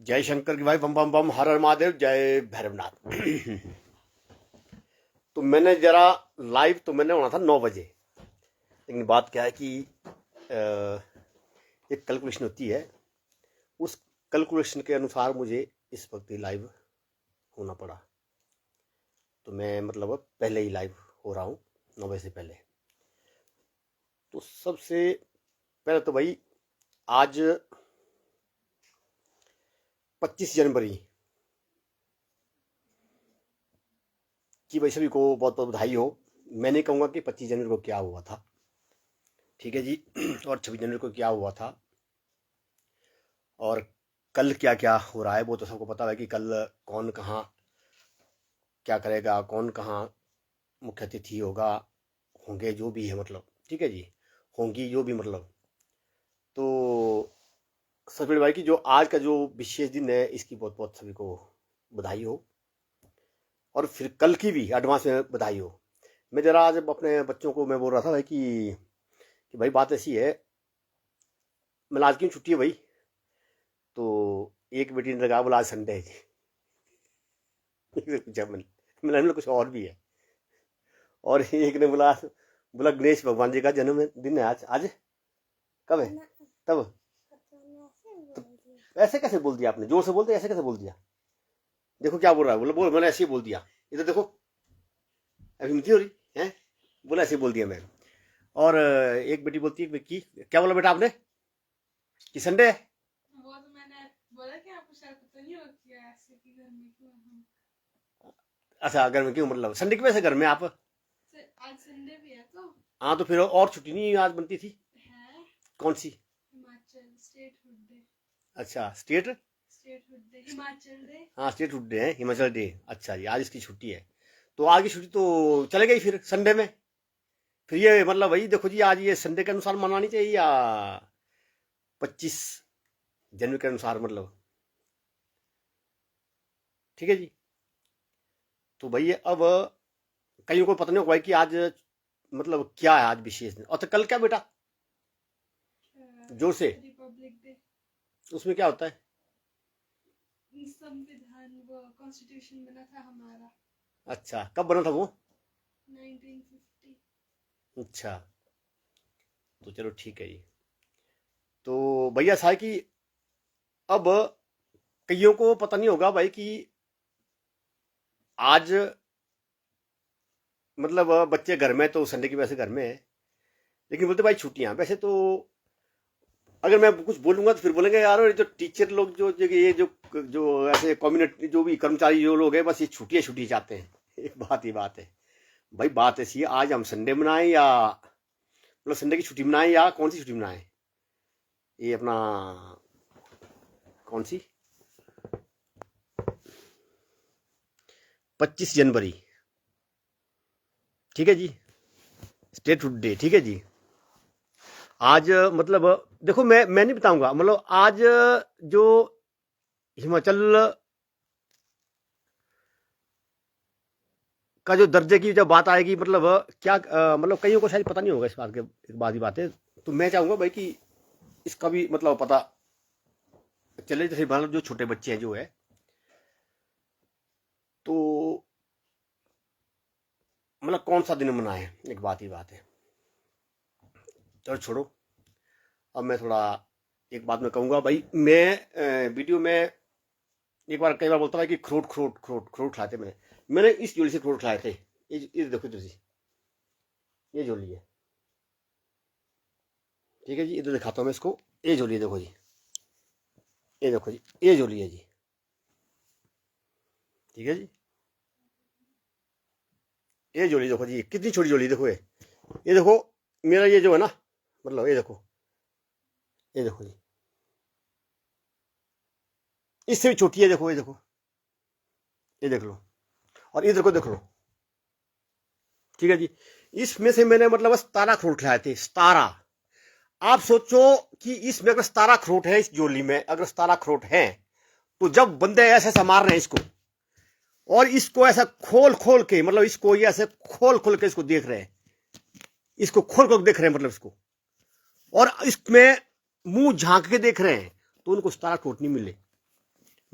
जय शंकर की भाई, बम बम बम, हर हर महादेव, जय भैरवनाथ। तो मैंने जरा लाइव तो मैंने होना था 9 बजे, लेकिन बात क्या है कि एक कैलकुलेशन होती है, उस कैलकुलेशन के अनुसार मुझे इस वक्त ही लाइव होना पड़ा। तो मैं मतलब पहले ही लाइव हो रहा हूँ 9 बजे से पहले। तो सबसे पहले तो भाई आज 25 जनवरी की भाई सभी को बहुत बहुत बधाई हो। मैं नहीं कहूँगा कि 25 जनवरी को क्या हुआ था, ठीक है जी, और 26 जनवरी को क्या हुआ था और कल क्या क्या हो रहा है वो तो सबको पता है कि कल कौन कहाँ क्या करेगा, कौन कहाँ मुख्य अतिथि होगा, होंगे जो भी है, मतलब ठीक है जी, होंगी जो भी, मतलब। तो सभी भाई की जो आज का जो विशेष दिन है इसकी बहुत बहुत सभी को बधाई हो, और फिर कल की भी एडवांस में बधाई हो। मैं जरा आज अपने बच्चों को मैं बोल रहा था भाई कि भाई बात ऐसी है, मतलब आज की छुट्टी है भाई। तो एक बेटी ने लगा बोला आज संडे है जी। पूछा मैंने कुछ और भी है, और एक ने बोला बोला गणेश भगवान जी का जन्मदिन है आज। आज कब है तब? तो ऐसे कैसे बोल दिया आपने? जोर से बोलते, ऐसे कैसे बोल दिया? देखो क्या बोल रहा है, बोला बोल मैंने ऐसे ही बोल दिया, इधर देखो अभी मिलती हो रही है, बोला ऐसे ही बोल दिया मैं। और एक बेटी बोलती है कि क्या बोला बेटा आपने कि संडे है? वो तो मैंने बोला कि आपको शायद पता नहीं हो कि ऐसे कि घर में क्यों हम। अच्छा, घर में क्यों, मतलब संडे की वजह से घर में आप? आज संडे भी है तो। हाँ, तो फिर और छुट्टी नहीं आज बनती थी? है कौन सी? Himachal state hood day. अच्छा, state state hood day, Himachal day. हाँ, स्टेट हुड डे है, हिमाचल डे। अच्छा जी, आज इसकी छुट्टी है, तो आज की छुट्टी तो चले गई फिर संडे में। फिर ये मतलब वही देखो जी, आज ये संडे के अनुसार मनानी चाहिए या 25 जनवरी के अनुसार, मतलब ठीक है जी। तो भैया अब कईयों को पता नहीं होगा भाई कि आज मतलब क्या है आज विशेष दिन। और तो कल क्या बेटा, जोर से, रिपब्लिक डे। उसमें क्या होता है? संविधान, वो कॉन्स्टिट्यूशन बना था हमारा। अच्छा, कब बना था वो? 1950। अच्छा, तो चलो ठीक है जी। तो भैया सा है कि अब कईयों को पता नहीं होगा भाई कि आज मतलब बच्चे घर में, तो संडे की वजह से घर में है, लेकिन बोलते भाई छुट्टियां। वैसे तो अगर मैं कुछ बोलूंगा तो फिर बोलेंगे यार ये जो टीचर लोग जो ये जो ऐसे कम्युनिटी जो भी कर्मचारी जो लोग हैं, बस ये छुट्टियां छुट्टी चाहते हैं। एक बात ही बात है भाई, बात ऐसी है, आज हम संडे मनाएं या मतलब संडे की छुट्टी मनाएं या कौन सी छुट्टी मनाएं? ये अपना कौन सी 25 जनवरी, ठीक है जी, स्टेट डे, ठीक है जी। आज मतलब देखो मैं नहीं बताऊंगा, मतलब आज जो हिमाचल का जो दर्जे की जब बात आएगी, मतलब क्या मतलब कईयों को शायद पता नहीं होगा इस बात के, एक बात ही बात है। तो मैं चाहूंगा भाई कि इसका भी मतलब पता चले, जैसे मतलब जो छोटे बच्चे हैं जो है, तो मतलब कौन सा दिन मनाए, एक बात ही बात है। चलो छोड़ो, अब मैं थोड़ा एक बात मैं कहूंगा भाई, मैं वीडियो में एक बार कई बार बोलता था कि खरोट खरोट खरोट खरोट खिलाते मैंने इस जोड़ी से खरोट खिलाए थे। ये देखो इधर से, ये जोड़ी है, ठीक है जी, इधर दिखाता हूँ मैं इसको। ये जोड़ी है, देखो जी, ये देखो जी, ये जोड़ी है जी, ठीक है जी, ये जोड़ी देखो जी, कितनी छोटी जोड़ी देखो ये देखो मेरा ये जो है ना, मतलब ये देखो जी, इससे भी छोटी है, देखो ये देखो, ये देख लो, और इधर को देख लो, ठीक है जी। इसमें से मैंने मतलब 17 खरोट खिलाए थे, 17। आप सोचो कि इसमें अगर 17 खरोट है, इस जोली में अगर 17 खरोट है, तो जब बंदे ऐसे ऐसे मार रहे हैं इसको, और इसको ऐसा खोल खोल के, मतलब इसको ये ऐसे खोल खोल के इसको देख रहे हैं, इसको खोल खोल देख रहे हैं, मतलब इसको, और इसमें मुंह झांक के देख रहे हैं, तो उनको 17 खरोट नहीं मिले।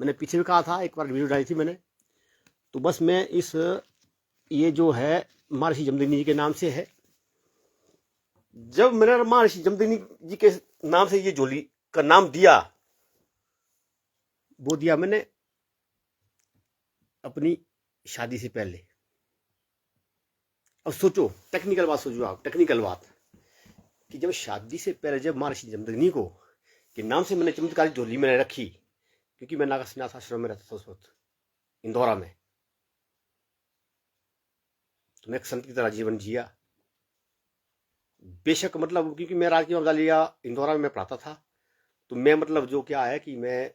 मैंने पीछे भी कहा था, एक बार वीडियो डाली थी मैंने। तो बस मैं इस ये जो है महर्षि जमदग्नि जी के नाम से है। जब मैंने महर्षि जमदग्नि जी के नाम से ये झोली का नाम दिया, वो दिया मैंने अपनी शादी से पहले। अब सोचो, टेक्निकल बात सोचो आप, टेक्निकल बात, कि जब शादी से पहले जब महर्षि जमदग्नि को के नाम से मैंने चमत्कारी झोली मैंने रखी, क्योंकि मैं नागसन्यास आश्रम में रहता था उस वक्त इंदौरा में, तो मैं एक संत की तरह जीवन जिया। बेशक मतलब क्योंकि मैं राजकीय महाविद्यालय इंदौरा में मैं पढ़ाता था, तो मैं मतलब जो क्या है कि मैं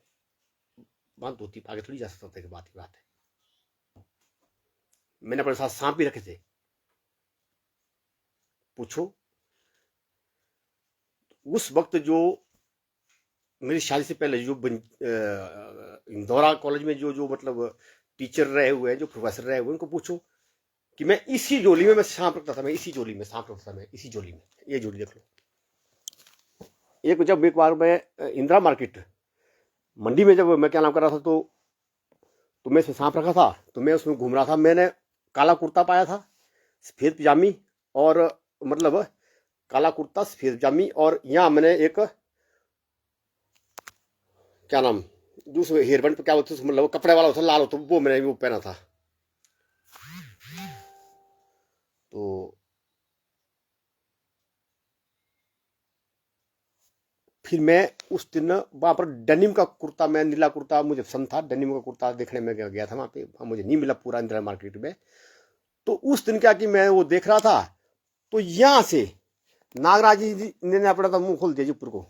वहां धोती पाके थोड़ी जा सकता था, बात ही बात है। मैंने अपने साथ सांप भी रखे थे। पूछो उस वक्त जो मेरी शादी से पहले जो इंदौरा कॉलेज में जो मतलब टीचर रहे हुए हैं, जो प्रोफेसर रहे हुए, उनको पूछो कि मैं इसी झोली में मैं सांप रखता था, मैं इसी झोली में सांप रखता था, मैं इसी झोली में। ये झोली देख लो। जब एक बार मैं इंदिरा मार्केट मंडी में जब मैं क्या नाम कर रहा था, तो मैं इसमें सांप रखा था, तो मैं उसमें घूम रहा था। मैंने काला कुर्ता पाया था, सफेद पजामी, और मतलब काला कुर्ता सफेद पजामी, और यहाँ मैंने एक क्या नाम दूसरे हेयरबैंड पे क्या बोलते मतलब कपड़े वाला होता लाल होता, वो मैंने वो पहना था। तो फिर मैं उस दिन वहां पर डेनिम का कुर्ता, मैं नीला कुर्ता मुझे पसंद था, डेनिम का कुर्ता देखने में गया था वहां पे, मुझे नहीं मिला पूरा इंदिरा मार्केट में। तो उस दिन क्या कि मैं वो देख रहा था, तो यहां से नागराज जी ने अपना तो मुंह खोल दिया जी ऊपर को।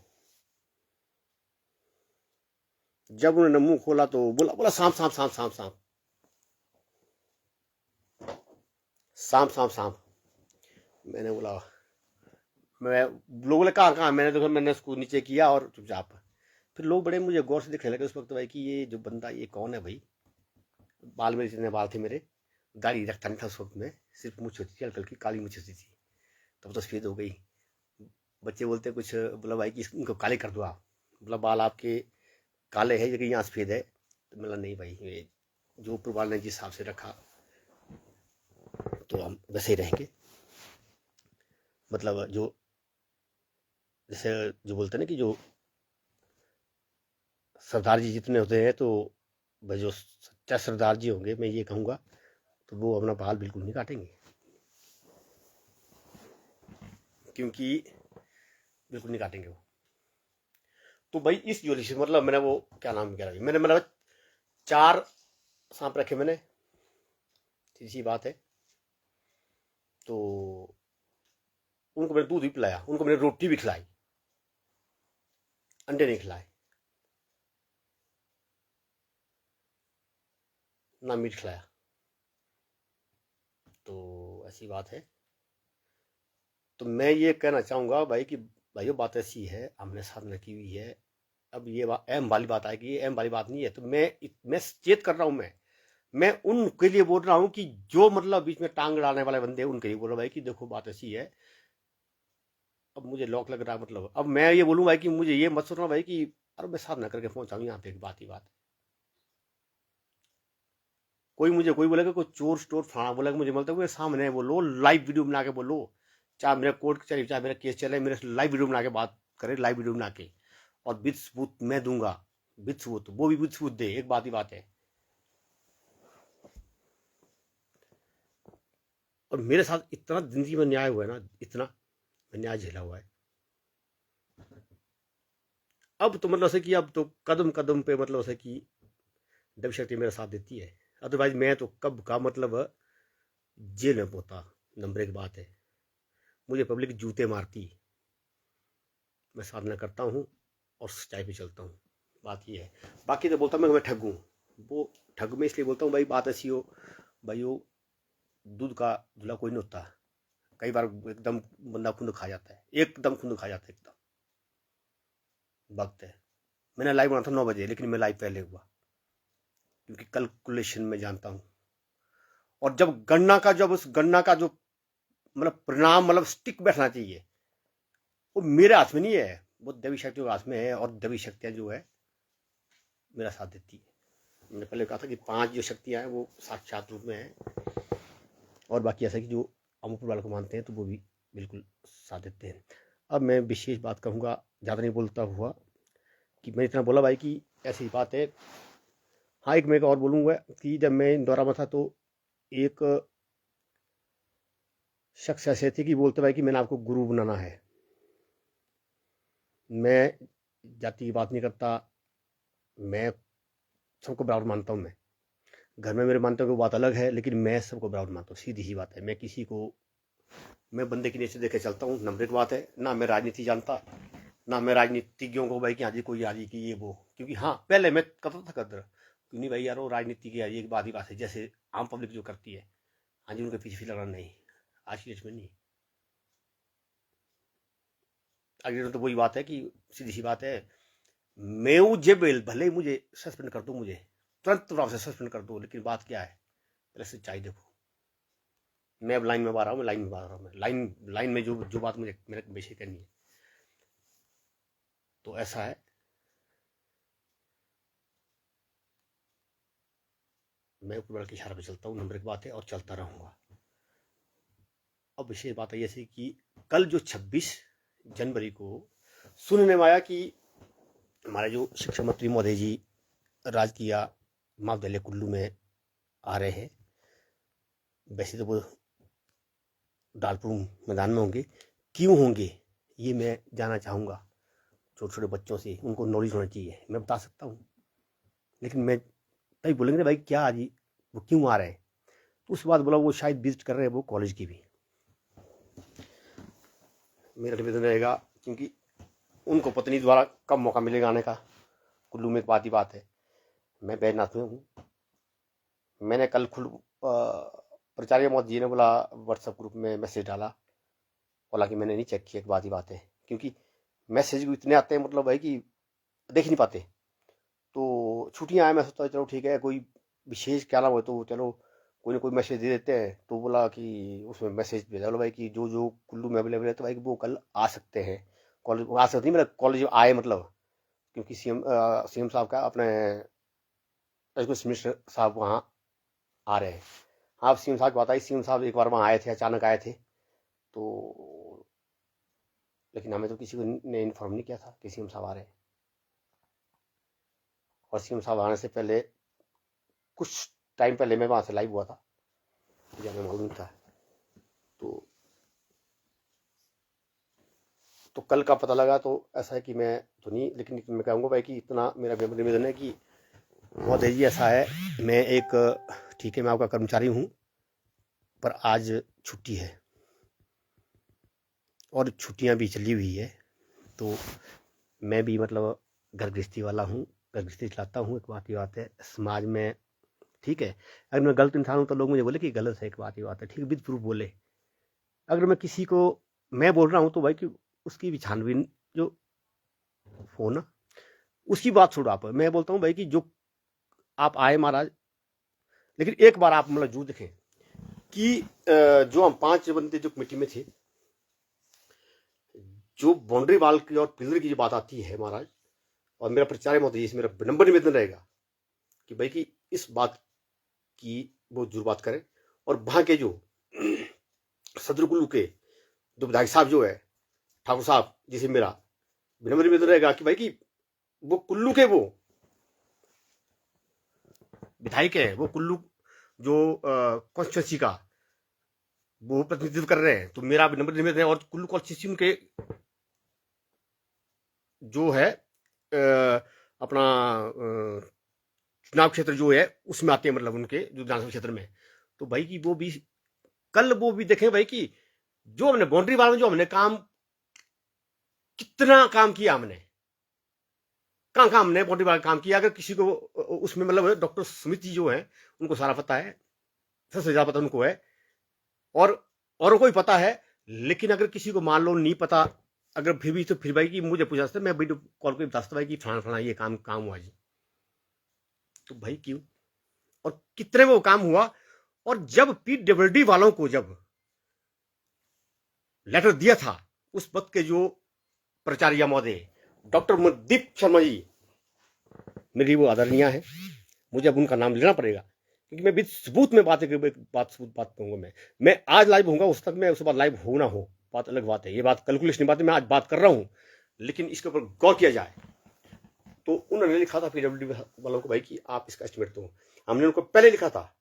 जब उन्होंने मुंह खोला तो बोला बोला सांप सांप सांप सांप सांप सांप सांप सांप। मैंने बोला, मैं लोगों ने कहा मैंने देखो, मैंने उसको नीचे किया और चुपचाप। फिर लोग बड़े मुझे गौर से दिखने लगे उस वक्त भाई कि ये जो बंदा ये कौन है भाई। बाल मेरे जितने बाल थे मेरे, दाढ़ी रखता नहीं था उस वक्त में, सिर्फ मुझ होती थी, हल्की हल्की काली मुझ होती थी। तब तो सफेद हो गई। बच्चे बोलते कुछ, बोला भाई कि इनको काले कर दो आप, बोला बाल आपके काले है लेकिन यहाँ सफेद है। तो बोला नहीं भाई, ये जो ऊपर वाले ने जिस हिसाब से रखा तो हम वैसे ही रहेंगे। मतलब जो जैसे जो बोलते हैं ना कि जो सरदार जी जितने होते हैं, तो भाई जो सच्चा सरदार जी होंगे, मैं ये कहूँगा, तो वो अपना बाल बिल्कुल नहीं काटेंगे, क्योंकि बिल्कुल नहीं काटेंगे वो। तो भाई इस जोली से मतलब मैंने वो क्या नाम कह रहा, मैंने मतलब 4 सांप रखे मैंने, सीधी बात है। तो उनको मैंने दूध भी पिलाया, उनको मैंने रोटी भी खिलाई, अंडे नहीं खिलाए, ना मीट खिलाया। तो ऐसी बात है। तो मैं ये कहना चाहूँगा भाई कि भाइयों बात ऐसी है, हमने साधना की हुई है। अब ये बात अहम वाली बात आएगी, ये अहम वाली बात नहीं है। तो मैं सचेत कर रहा हूँ, मैं उनके लिए बोल रहा हूँ कि जो मतलब बीच में टांग डालने वाले बंदे, उनके लिए बोल रहा हूँ भाई कि देखो बात ऐसी है। अब मुझे लॉक लग रहा है, मतलब अब मैं ये बोलूँ भाई कि मुझे ये मत सोचना भाई कि अरे मैं साधना करके पहुंचा हूँ यहाँ पे, बात ही बात। कोई मुझे कोई बोलेगा, कोई चोर स्टोर फलाना बोलेगा, मुझे बोलता है सामने बोलो, लाइव वीडियो बना के बोलो, चाहे मेरा कोर्ट चले, चाहे मेरा केस चले, मेरे लाइव वीडियो बना के बात करे, लाइव वीडियो बना के, और विद सबूत मैं दूंगा, विद सबूत, वो भी विद सबूत दे, एक बात ही बात है। और मेरे साथ इतना जिंदगी में न्याय हुआ है ना, इतना मैं न्याय झेला हुआ है। अब तो मतलब ऐसे कि अब तो कदम कदम पे मतलब ऐसे कि दब शक्ति मेरा साथ देती है। अदरवाइज मैं तो कब का मतलब जेल में पोता। नंबर 1 बात है, मुझे पब्लिक जूते मारती, मैं साधना करता हूँ और सच्चाई पे चलता हूँ, बात ये है। बाकी तो बोलता मैं ठग हूँ, वो ठग में इसलिए बोलता हूँ भाई बात ऐसी हो भाई, वो दूध का धुला कोई नहीं होता। कई बार एकदम बंदा खुद खा जाता है, एकदम खुद खा जाता है, एकदम वक्त है। मैंने लाइव बना था 9 बजे, लेकिन मैं लाइव पहले हुआ, क्योंकि कैलकुलेशन में जानता हूँ। और जब गणना का, जब उस गणना का जो मतलब परिणाम मतलब स्टिक बैठना चाहिए, वो मेरे हाथ में नहीं है, वो देवी शक्तियों के हाथ में है। और देवी शक्तियां जो है मेरा साथ देती है। मैंने पहले कहा था कि 5 जो शक्तियाँ हैं वो साक्षात रूप में हैं, और बाकी ऐसा कि जो हम ऊपर वाले को मानते हैं तो वो भी बिल्कुल साथ देते हैं। अब मैं विशेष बात कहूँगा, ज़्यादा नहीं बोलता हुआ, कि मैंने इतना बोला भाई कि ऐसी बात है। हाँ, एक मैं और बोलूँगा कि जब मैं इंदौरा में था तो एक शख्स ऐसे थे कि बोलते भाई कि मैंने आपको गुरु बनाना है। मैं जाति की बात नहीं करता, मैं सबको बराबर मानता हूँ। मैं घर में मेरे मानते हो कि वो बात अलग है, लेकिन मैं सबको बराबर मानता हूँ, सीधी सी बात है। मैं किसी को, मैं बंदे की नेचर देखे चलता हूँ, नंबर एक बात है। ना मैं राजनीति जानता, ना मैं राजनीतिज्ञों को भाई कि हाँ जी कोई आज की ये वो, क्योंकि हाँ पहले मैं करता था कदर, क्यों नहीं भाई यार, वो राजनीति की एक बात ही बात है, जैसे आम पब्लिक जो करती है, हाँ जी उनके पीछे लगना नहीं, आज की डेट में नहीं। आगे तो वही बात है कि सीधी सी बात है, मैं वो जेबेल भले ही मुझे सस्पेंड कर दो, मुझे तुरंत प्रभाव से सस्पेंड कर दो, लेकिन बात क्या है, पहले सच्चाई देखो। मैं अब लाइन में बाहर रहा हूँ, मैं लाइन में बाहर रहा हूँ, मैं लाइन में जो जो बात मुझे मेरे विषय करनी है, तो ऐसा है। मैं ऊपर वाले के इशारे पे चलता हूँ, नंबर एक बात है, और चलता रहूँगा। अब विशेष बात है ऐसी कि कल जो 26 जनवरी को सुनने में आया कि हमारे जो शिक्षा मंत्री महोदय जी राजकीय महाविद्यालय कुल्लू में आ रहे हैं। वैसे तो वो डालपुर मैदान में होंगे, क्यों होंगे ये मैं जानना चाहूँगा। छोटे छोटे बच्चों से उनको नॉलेज होना चाहिए, मैं बता सकता हूँ, लेकिन मैं तभी बोलेंगे भाई क्या आज वो क्यों आ रहे हैं, तो उसके बाद बोला वो शायद विजिट कर रहे हैं वो कॉलेज की भी। मेरा निवेदन रहेगा, क्योंकि उनको पत्नी द्वारा कब मौका मिलेगा आने का। कुल्लू में एक बात ही बात है, मैं बैजनाथ में हूँ। मैंने कल प्राचार्य महोदय जी ने बोला व्हाट्सएप ग्रुप में मैसेज डाला, बोला कि मैंने नहीं चेक किया, एक बात ही बात है, क्योंकि मैसेज भी इतने आते हैं मतलब भाई कि देख ही नहीं पाते। तो छुट्टियाँ आए, मैं सोचता चलो ठीक है, कोई विशेष क्या नाम हो तो चलो कोई ना कोई मैसेज दे देते हैं। तो बोला कि उसमें मैसेज भेजा, बोला भाई कि जो जो कुल्लू में अवेलेबल है तो भाई वो कल आ सकते हैं कॉलेज, आ सकते नहीं मतलब कॉलेज आए, मतलब क्योंकि सीएम साहब का अपने एजुकेशन मिनिस्टर साहब वहाँ आ रहे हैं। हाँ, सीएम साहब की बात आई, सीएम साहब एक बार वहाँ आए थे, अचानक आए थे, तो लेकिन हमें तो किसी को ने इन्फॉर्म नहीं किया था कि सीएम साहब आ रहे हैं। और सीएम साहब आने से पहले कुछ टाइम पहले मैं वहाँ से लाइव हुआ था, मुझे हमें मालूम था। तो कल का पता लगा, तो ऐसा है कि मैं तो नहीं, लेकिन मैं कहूँगा भाई कि इतना मेरा निवेदन है कि महोदय जी ऐसा है, मैं एक ठीक है मैं आपका कर्मचारी हूँ, पर आज छुट्टी है और छुट्टियाँ भी चली हुई है, तो मैं भी मतलब घर गृहस्थी वाला हूँ, घर गृहस्थी चलाता हूँ। एक बात ही बात है समाज में, ठीक है, अगर मैं गलत इंसान हूँ तो लोग मुझे बोले कि गलत है, एक बात ही बात है, ठीक है, विद प्रूफ बोले। अगर मैं किसी को मैं बोल रहा हूँ तो भाई कि उसकी भी छानबीन जो हो ना, उसकी बात छोड़ो आप, मैं बोलता हूँ भाई कि जो आप आए महाराज, लेकिन एक बार आप मतलब जरूर देखें कि जो हम 5 बंदे जो कमेटी में थे, जो बाउंड्री वाल की और पिलर की जो बात आती है महाराज, और मेरा प्रचार महोदय मेरा नंबर निवेदन रहेगा कि भाई कि इस बात की वो जरूर बात करें। और वहां के जो सदर कुल्लू के जो विधायक साहब जो है ठाकुर साहब, जिसे मेरा नंबर निवेदन रहेगा कि भाई कि वो कुल्लू के वो विधायक है, वो कुल्लू जो कॉन्स्टिट्यूंसी का वो प्रतिनिधित्व कर रहे हैं, तो मेरा नंबर निवेदन है। और कुल्लू कॉन्स्टिट्यूंसी उनके जो है अपना चुनाव क्षेत्र जो है उसमें आते हैं, मतलब उनके जो विधानसभा क्षेत्र में, तो भाई कि वो भी कल वो भी देखें भाई कि जो हमने बाउंड्री वाल में जो हमने काम, कितना काम किया हमने, कहाँ कहाँ हमने बाउंड्री वाल काम किया। अगर किसी को उसमें मतलब डॉक्टर सुमित जी जो है उनको सारा पता है, सबसे ज्यादा पता उनको है, और औरों को भी पता है। लेकिन अगर किसी को मान लो नहीं पता, अगर फिर भी तो फिर भाई कि मुझे पूछा सकते, मैं वीडियो कॉल पे बता सकता भाई कि फलाना फलाना ये काम हुआ जी, तो भाई क्यों और कितने वो काम हुआ। और जब पीडब्ल्यूडी वालों को जब लेटर दिया था, उस वक्त के जो प्राचार्य महोदय डॉक्टर मनदीप शर्मा जी, मेरी वो आदरणीय है, मुझे अब उनका नाम लेना पड़ेगा, क्योंकि मैं विद सबूत में बात कहूंगा। मैं आज लाइव होऊंगा, उस तक मैं उसके बाद लाइव हो ना हो बात अलग बात है, ये बात कैलकुलेशन बात है, मैं आज बात कर रहा हूं, लेकिन इसके ऊपर गौर किया जाए। तो उन्होंने लिखा था पीडब्ल्यूडी वालों को भाई कि आप इसका एस्टिमेट दो। हमने उनको पहले लिखा था,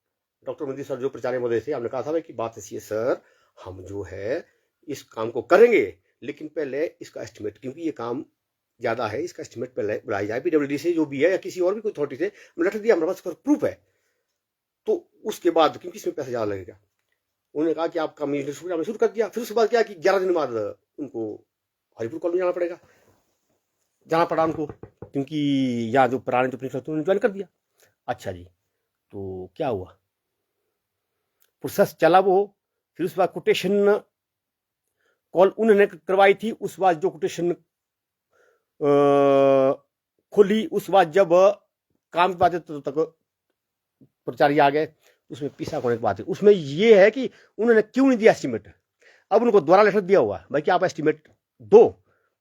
डॉक्टर मंदिर सर जो प्रचार्य महोदय थे, हमने कहा था भाई कि बात ऐसी है सर, हम जो है इस काम को करेंगे, लेकिन पहले इसका एस्टिमेट, क्योंकि ये काम ज्यादा है, इसका एस्टिमेट पहले बुलाई जाए पीडब्ल्यूडी से जो भी है, या किसी और भी कोई अथॉरिटी से। हमने लेटर दिया, हमारे पास प्रूफ है, तो उसके बाद क्योंकि इसमें पैसा ज्यादा लगेगा, उन्होंने कहा कि आप काम शुरू कर दिया। फिर उसके बाद क्या कि 11 दिन बाद उनको हरिपुर कॉलेज जाना पड़ा उनको, क्योंकि यहाँ जो पुराने जो प्रिंसिपल थे उन्होंने ज्वाइन कर दिया। अच्छा जी, तो क्या हुआ, प्रोसेस चला वो। फिर उसके बाद कोटेशन कॉल उन्होंने करवाई थी, उस बाद जो कोटेशन खुली, उस बाद जब काम की बात है तो तक प्रचारी आ गए। उसमें पीसा होने की बात है, उसमें ये है कि उन्होंने क्यों नहीं दिया एस्टिमेट। अब उनको दोबारा लेटर दिया हुआ है भाई कि आप एस्टिमेट दो।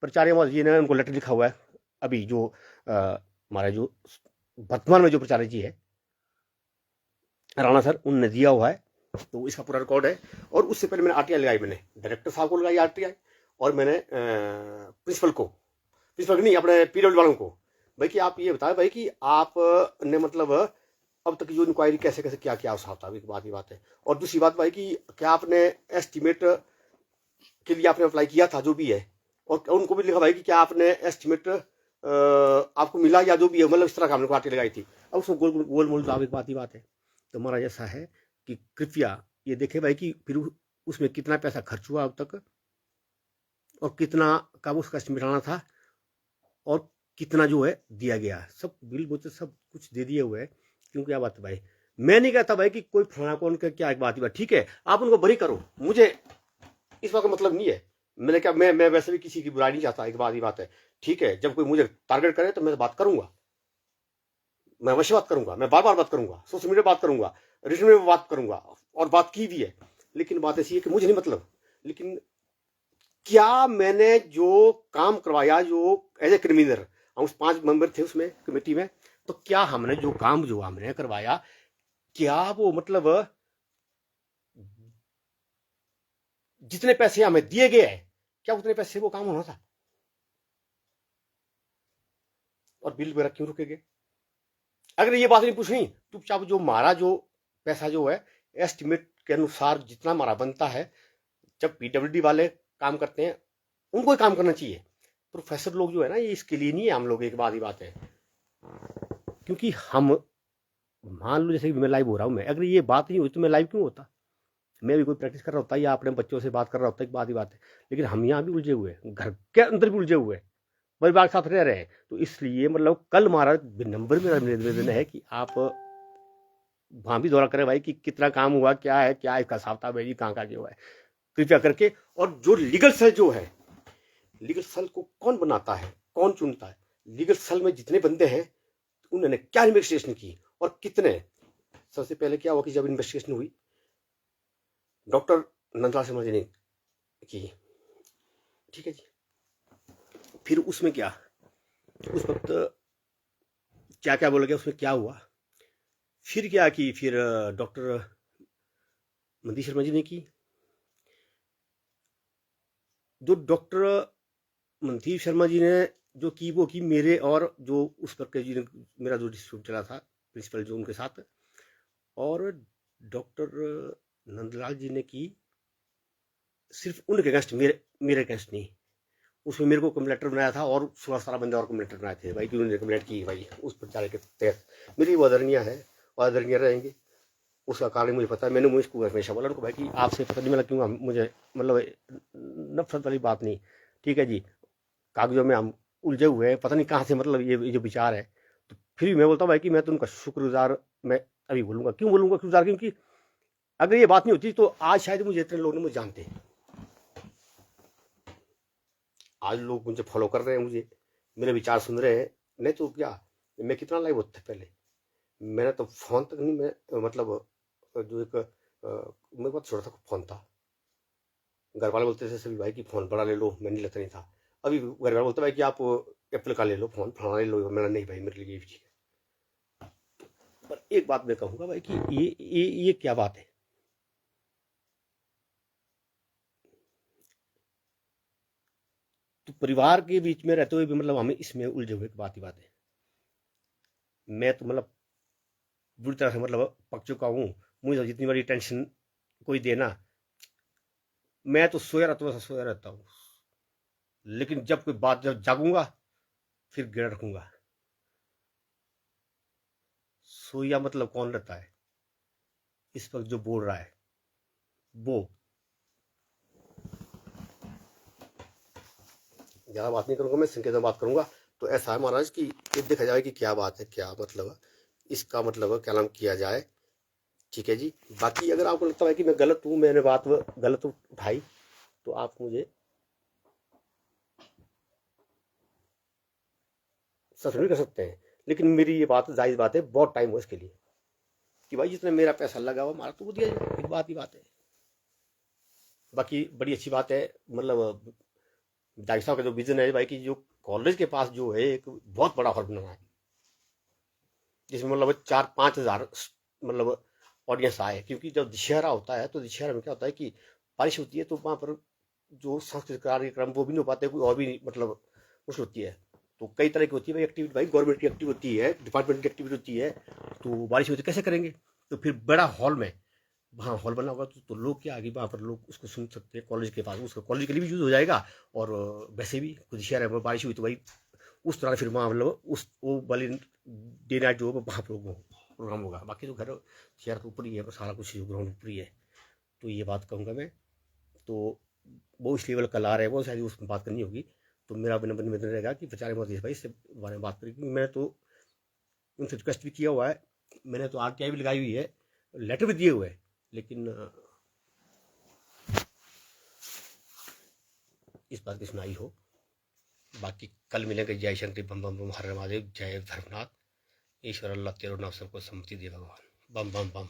प्रचार्य जी ने उनको लेटर लिखा हुआ है, अभी जो हमारा जो वर्तमान में जो प्रचार्य जी है राणा सर, उनने दिया हुआ है, तो इसका पूरा रिकॉर्ड है। और उससे पहले मैंने आरटीआई लगाई, मैंने डायरेक्टर साहब को लगाई आरटीआई, और मैंने प्रिंसिपल नहीं, अपने पीडब्ल्यू वालों को, भाई कि आप ये बताएं भाई कि आपने मतलब अब तक जो इंक्वायरी कैसे कैसे क्या क्या उस हफ्ता की बात है। और दूसरी बात भाई कि क्या आपने एस्टिमेट के लिए आपने अप्लाई किया था जो भी है, और उनको भी लिखा भाई कि क्या आपने एस्टिमेट आपको मिला या जो भी है, मतलब इस तरह का हमने पार्टी लगाई थी। अब उसको गोल मोल एक बात ही बात है। तो हमारा ऐसा है कि कृपया ये देखे भाई कि फिर उसमें कितना पैसा खर्च हुआ अब तक, और कितना का उसका एस्टिमेट आना था, और कितना जो है दिया गया, सब बिल बोलते सब कुछ दे दिए हुए है। क्योंकि क्या बात है भाई, मैं नहीं कहता भाई कि कोई फलाना कौन का क्या एक बात ही बात, ठीक है आप उनको बरी करो, मुझे इस बात का मतलब नहीं है। मैंने क्या, मैं वैसे भी किसी की बुराई नहीं चाहता, एक बात ही बात है, ठीक है। जब कोई मुझे टारगेट करे तो मैं बात करूंगा, मैं अवश्य बात करूंगा, मैं बार बार बात करूंगा, सोशल मीडिया बात करूंगा, रिटर्न में बात करूंगा, और बात की भी है। लेकिन बात ऐसी है कि मुझे नहीं मतलब, लेकिन क्या मैंने जो काम करवाया, जो एज ए क्रिमिनल, हम 5 मेंबर थे उसमें कमेटी में, तो क्या हमने जो काम जो हमने करवाया, क्या वो मतलब जितने पैसे हमें दिए गए हैं, क्या उतने पैसे वो काम होना था? और बिल वगैरह क्यों रुके गए? अगर ये बात नहीं पूछनी, चुपचाप जो हमारा जो पैसा जो है एस्टिमेट के अनुसार जितना हमारा बनता है, जब पीडब्ल्यूडी वाले काम करते हैं उनको ही काम करना चाहिए। प्रोफेसर लोग जो है ना, ये इसके लिए नहीं है, हम लोग एक बात ही बात है, क्योंकि हम मान लो जैसे मैं लाइव हो रहा हूं, मैं अगर ये बात नहीं हुई तो मैं लाइव क्यों होता? मैं भी कोई प्रैक्टिस कर रहा होता या अपने बच्चों से बात कर रहा होता, एक बात ही बात है। लेकिन हम यहाँ भी उलझे हुए, घर के अंदर भी उलझे हुए, परिवार के साथ रह रहे हैं। तो इसलिए मतलब कल हमारा नंबर मेरा निवेदन है कि आप वहां भी दौरा करें भाई कि कितना काम हुआ, क्या है क्या इसका हिसाब था भाई, कहाँ का जो है कृपया करके। और जो लीगल सेल जो है, लीगल सेल को कौन बनाता है, कौन चुनता है? लीगल सेल में जितने बंदे हैं उन्होंने क्या इन्वेस्टिगेशन की और कितने। सबसे पहले क्या हुआ कि जब इन्वेस्टिगेशन हुई डॉक्टर नंदलाल शर्मा जी ने की, ठीक है जी, फिर उसमें क्या उस वक्त क्या क्या बोला गया, उसमें क्या हुआ, फिर क्या की, फिर डॉक्टर मंदिर शर्मा जी ने की। जो डॉक्टर मनदीप शर्मा जी ने जो की वो की मेरे और जो उस पर जी ने, मेरा जो डिस्प्यूट चला था प्रिंसिपल जो उनके साथ, और डॉक्टर नंदलाल जी ने की सिर्फ उनके अगेंस्ट, मेरे अगेंस्ट नहीं। उसमें मेरे को कम्प्लेटर बनाया था और 16-17 बंदे और कम्प्लेटर बनाए थे भाई, उन्होंने कम्प्लेट की भाई उस प्रचार के तहत। मेरी वो आदरणीय है और आदरणीय रहेंगे, उसका कारण मुझे पता है। मैंने मुझे हमेशा बोला उनको भाई कि आपसे पता नहीं मिला क्यों, मुझे मतलब नफरत वाली बात नहीं, ठीक है जी, कागजों में हम उलझे हुए हैं, पता नहीं कहाँ से मतलब ये जो विचार है। तो फिर भी मैं बोलता हूँ भाई कि मैं तो उनका शुक्रगुजार, मैं अभी बोलूंगा, क्यों बोलूंगा शुक्रगुजार, क्योंकि अगर ये बात नहीं होती तो आज शायद मुझे इतने लोग मुझे जानते हैं। आज लोग मुझे फॉलो कर रहे हैं, मुझे मेरे विचार सुन रहे हैं। नहीं तो क्या, मैं कितना लाइव होता था पहले, मैंने तो फोन तक नहीं, मैं मतलब जो एक मेरे पास छोटा सा फोन था, घर वाले बोलते थे सभी भाई कि फोन बड़ा ले लो, मैं नहीं लेता नहीं था। अभी घर वाले बोलते भाई कि आप एप्पल का ले लो फोन, फलाना ले लो, मैंने नहीं भाई मेरे लिए ठीक है। पर एक बात मैं कहूंगा भाई कि ये क्या बात है। तो परिवार के बीच में रहते हुए भी मतलब हमें इसमें उलझे हुए बात ही बात है। मैं तो मतलब बुरी तरह से मतलब पक चुका हूँ। मुझे तो जितनी बड़ी टेंशन कोई देना, मैं तो सोया रहता हूँ, सोया रहता हूँ। लेकिन जब कोई बात, जब जागूंगा फिर गिर रखूंगा। सोया मतलब कौन रहता है इस वक्त जो बोल रहा है वो। ज्यादा बात नहीं करूंगा, मैं संकेत में बात करूंगा। तो ऐसा है महाराज कि ये देखा जाए कि क्या बात है, क्या मतलब इसका मतलब क्या नाम किया जाए। ठीक है जी। बाकी अगर आपको लगता है कि मैं गलत हूँ, मैंने बात गलत उठाई, तो आप मुझे सस्पेंड कर सकते हैं। लेकिन मेरी ये बात जायज बात है, बहुत टाइम हो इसके लिए कि भाई जितने मेरा पैसा लगा हुआ हमारा तो वो दिया जाए, एक बात ही बात है। बाकी बड़ी अच्छी बात है, मतलब विधायक साहब का जो विजन है भाई कि जो कॉलेज के पास जो है एक बहुत बड़ा हॉल बनाना है, जिसमें मतलब 4-5 हज़ार मतलब ऑडियंस आए। क्योंकि जब दशहरा होता है तो दशहरा में क्या होता है कि बारिश होती है, तो वहाँ पर जो सांस्कृतिक कार्यक्रम वो भी नहीं हो पाते, कोई और भी मतलब मुश्किल होती है। तो कई तरह की होती है भाई एक्टिविटी, भाई गवर्नमेंट की एक्टिविटी होती है, डिपार्टमेंट की एक्टिविटी होती है। तो बारिश होती है कैसे करेंगे। तो फिर बड़ा हॉल में, वहाँ हॉल बना होगा तो लोग क्या आगे वहाँ पर लोग उसको सुन सकते हैं। कॉलेज के पास उसका कॉलेज के लिए भी यूज हो जाएगा, और वैसे भी कुछ शहर में बारिश हुई तो भाई उस तरह फिर वहाँ मतलब उस वो वाली डे नाइट जो वहाँ प्रोग्राम होगा। बाकी तो घर शहर तो ऊपर ही है, सारा कुछ ग्राउंड ऊपर ही है। तो ये बात कहूँगा मैं। तो वो इस लेवल कला रहे, वो शायद उसमें बात करनी होगी। तो मेरा निवेदन रहेगा कि बेचारे मत भाई इससे बारे में बात करें, क्योंकि मैंने तो उनसे रिक्वेस्ट भी किया हुआ है, मैंने तो RTI भी लगाई हुई है, लेटर भी दिए हुए हैं। लेकिन इस बात की सुनाई हो। बाकी कल मिलेंगे। जय शंकर, बम बम बम, हर महादेव, जय धर्मनाथ। ईश्वर अल्लाह तेरो नाम सबको सम्मति दे भगवान। बम बम बम।